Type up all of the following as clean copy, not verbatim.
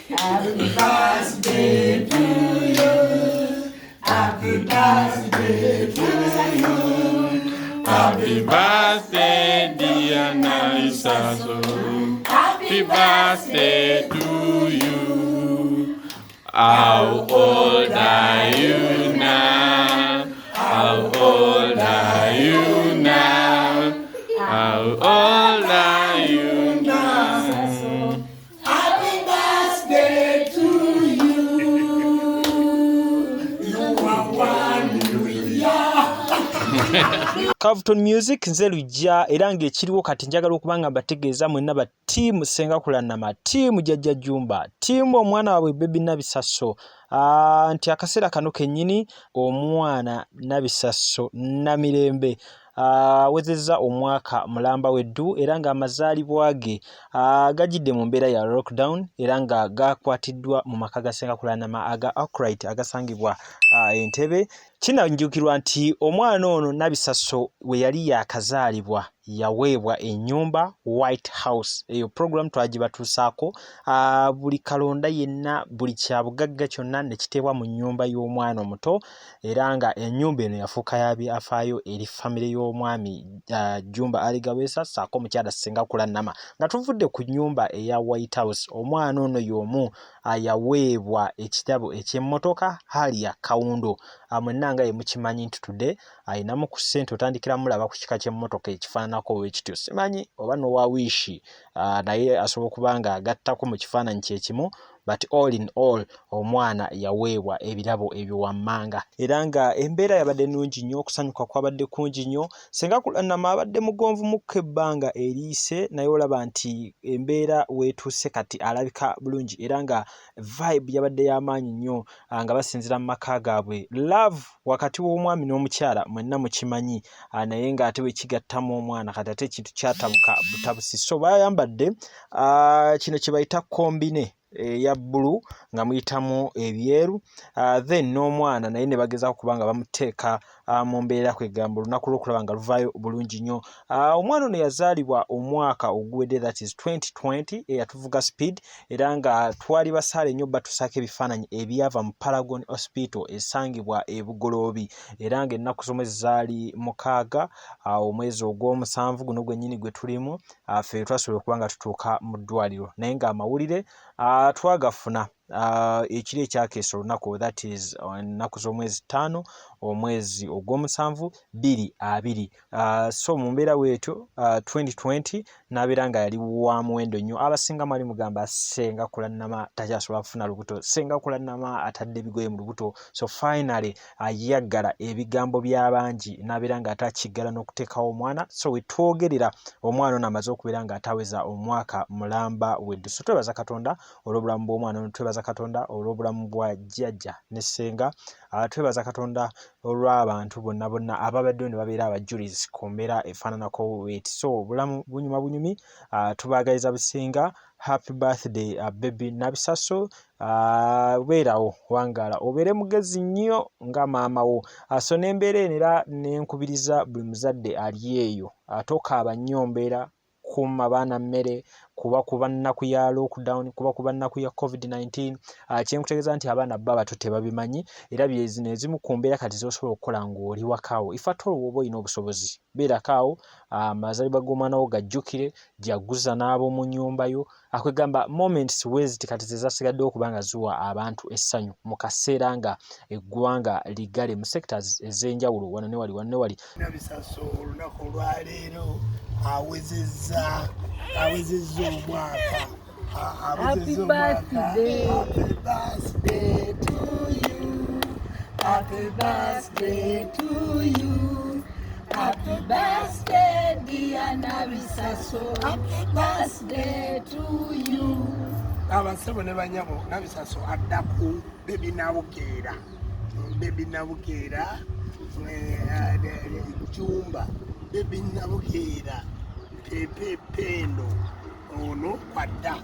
Happy birthday to you. Happy birthday to you. Happy birthday, dear Naisaso. Happy birthday to you. How old are you now? How old are you now? How old are you now? Happy birthday to you. You are one Carlton Music nze lujja era ng'ekiriwo kati njagala okubanga mbategeeza mwenna ba ttiimu Sengakula Nama, ttiimu Jjajja Jumba, ttiimu omwana waabwe Baby Nabisaso, nti akaseera kano kennyini omwana Nabisaso Namirembe awezezza omwaka mulamba weddu era ng'amazaalibwa ge gajjidde mu mbeera ya lockdown era nga gakwatiddwa mu maka ga Sengakula Nama aga Arkwright agasangibwa Entebbe. Kinajjukirwa nti omwana ono Nabisaso we yali yakazaalibwa yaweebwa ennyumba White House. Eyo program twagibatuusaako buli kalonda yenna buli kyabugagga kyonna ne kiteebwa mu nnyumba y'omwana omuto era nga ennyumba eno yafuuka yabyafaayo eri famire y'omwami Jumba Ali Gaweesa ssaako omukyala Sengakula Nama. Nga tuvudde ku nnyumba eya White House, omwana ono y'omu yaweebwa ekitabo eky'emmotoka Harrier Kawundo. Mwenna nga ye mukimanyi nti tudde ayinamu ku ssente otandikira mulaba ku kika ky'emmotoka ekifaananako bwekityo. Simanyi oba n'owa wiishi naye asobola okuba nga agattako mu kifaananyi kyekimu, but all in all omwana yaweebwa ebirabo ebyo wammanga era nga embeera yabadde nnungi nnyo, okusanyuka kwabadde kungi nnyo. Sengakula Nama abadde mugonvu mukko ebbanga eriise naye olaba nti embeera weetuuse kati alabika bulungi era nga vibe yabadde y'amaanyi nnyo nga basinzira mu maka gaabwe. Love wakati w'omwami n'omukyala mwenna mukimanyi naye ng'ate we kigattamu omwana kati ate ekintu kyatabuka butabusi. So bayambadde kino kye bayita kombine eya bbulu nga muyitamu ebyeru, then n'omwana naye ne bagezaako kubanga bamuteeka mu mbeera kwegamba olunaku lw'okulaba nga luvaayo bulungi nnyo. Omwana ono yazaalibwa omwaka oguwedde, that is 2020, eyatuvuga speed era nga twali basaale nnyo batusaako ebifaananyi ebyava mu Paragon Hospital esangibwa e Bugoloobi era nga ennaku z'omwezi zaali 6 omwezi ogw'omusanvu guno gwennyini gwe tulimu ffe twasobola okuba nga tutuuka mu ddwaliro naye ng'amawulire twagafuna ekiri ekyakeesa olunaku, that is ennaku z'omwezi 5 omwezi ogw'omusanvu 2020. So mu mbeera bwetyo 2020 n'abeera nga yali wa muwendo nnyo. Abasinga mwali mugamba Sengakula Nama takyasobola kufuna lubuto, Sengakula Nama atadde ebigoye mu lubuto. So finally yaggala ebigambo by'abangi n'abeera nga atakiggala n'okuteekawo omwana. So we twogerera omwana ono amaze okubeera nga ataweza omwaka mulamba weddu. So twebaza Katonda olw'obulamu bw'omwana ono, twebaza Katonda olw'obulamu bwa jjajja ne ssenga, twebaza Katonda olw'abantu bonna bonna ababaddeyo ne babeera abajulizi ku mbeera efaananako bweti. So obulamu bunyuma bunyumi, tubaagaliza businga. Happy birthday Baby Nabisaso, beerawo wangaala obeere mugezi nnyo nga maama wo. So n'embeera eno era nenkubiriza buli muzadde ali eyo tokaaba nnyo mbeera, kuuma baana mmere kuba nnaku ya lockdown, kuba nnaku ya COVID-19. Kyenkutegeeza nti abaana bba bato tebabimanyi era byezino ezimu ku mbeera kati zosobola okukola ng'oli wakaawo. Ifa tolo woba olina obusobozi beerakaawo, amazaalibwa g'omwana wo gajjukire, jaguza n'ab'omu nnyumba yo. Akwegamba moments weziti kati zezasigaddewo kubanga ziwa abantu essanyu mu kaseera nga eggwanga ligale mu sectors ez'enjawulo wano ne wali. Nabisaso olunaku olwaleero awezezza omwaka. Happy birthday. Happy birthday to you. Happy birthday to you. Happy birthday dear Nabisaso. Happy birthday to you. Abasebo ne banyabo Nabisaso addaku Baby Nabukeera. Baby Nabukeera Jumba. Baby Nabukeera Pepe Pendo ono kwadda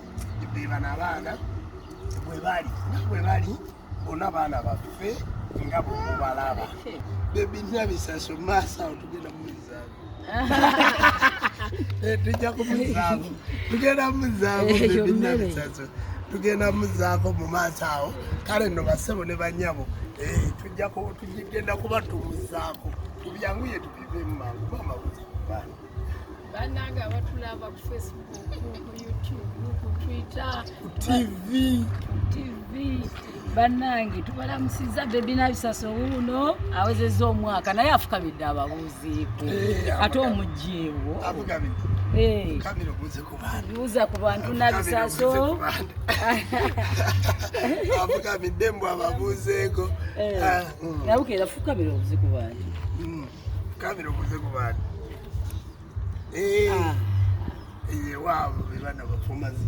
beba n'abaana bwe bali bona baana baffe nga bw'obalaba. Baby Nabisaso masa otugenda mu muzaavu tujja ku muzaavu, tugenda mu muzaavu. Baby Nabisaso tugenda muzaako mu maaso awo kale nno basebo ne banyabo tugenda kubatumuzaako tubyanguye tubivemu mangu bamabuzi kubana bannange abatulaba ku Facebook, ku YouTube, ku Twitter, ku TV bannange tubalamusiza Baby Nabisaso wuno awezezza omwaka naye afukamidde ababuuziiko ate omugyewo kamiro buuza ku bantu Nabisaso afukamidde mbw ababuuzeeko nabukeera fukamira obuze ku bantu kamiro buze ku bantu waawo bebana bafumazi